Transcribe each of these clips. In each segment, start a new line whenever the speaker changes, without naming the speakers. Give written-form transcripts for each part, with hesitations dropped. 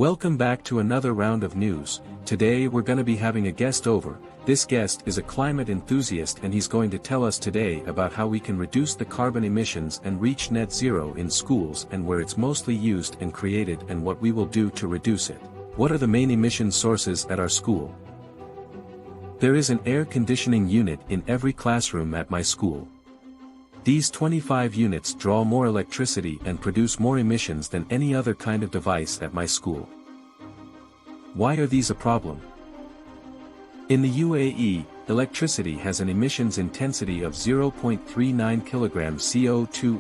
Welcome back to another round of news. Today we're gonna be having a guest over. This guest is a climate enthusiast and he's going to tell us today about how we can reduce the carbon emissions and reach net zero in schools and where it's mostly used and created and what we will do to reduce it. What are the main emission sources at our school? There is an air conditioning unit in every classroom at my school. These 25 units draw more electricity and produce more emissions than any other kind of device at my school. Why are these a problem? In the UAE, electricity has an emissions intensity of 0.39 kg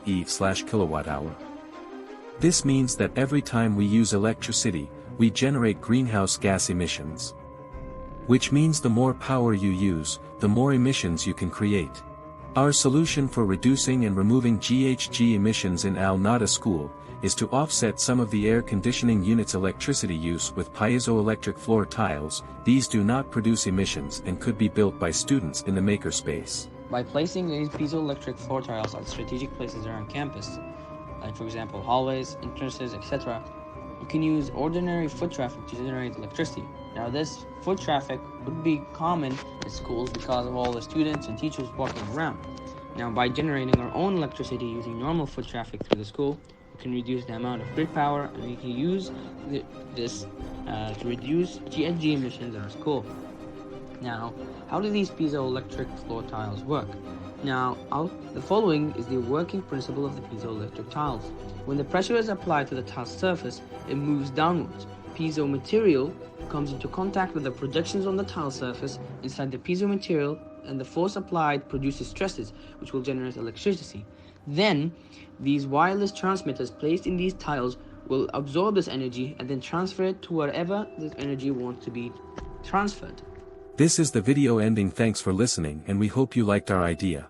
CO2e/kWh. This means that every time we use electricity, we generate greenhouse gas emissions. Which means the more power you use, the more emissions you can create. Our solution for reducing and removing GHG emissions in Al Nada school is to offset some of the air conditioning unit's electricity use with piezoelectric floor tiles. These do not produce emissions and could be built by students in the makerspace.
By placing these piezoelectric floor tiles at strategic places around campus, like for example hallways, entrances, etc., you can use ordinary foot traffic to generate electricity. Now this foot traffic would be common in schools because of all the students and teachers walking around. Now by generating our own electricity using normal foot traffic through the school, we can reduce the amount of grid power and we can use this to reduce GHG emissions in our school. Now, how do these piezoelectric floor tiles work? Now, the following is the working principle of the piezoelectric tiles. When the pressure is applied to the tile surface, it moves downwards. Piezo material comes into contact with the projections on the tile surface inside the piezo material, and the force applied produces stresses, which will generate electricity. Then, these wireless transmitters placed in these tiles will absorb this energy and then transfer it to wherever this energy wants to be transferred.
This is the video ending. Thanks for listening and we hope you liked our idea.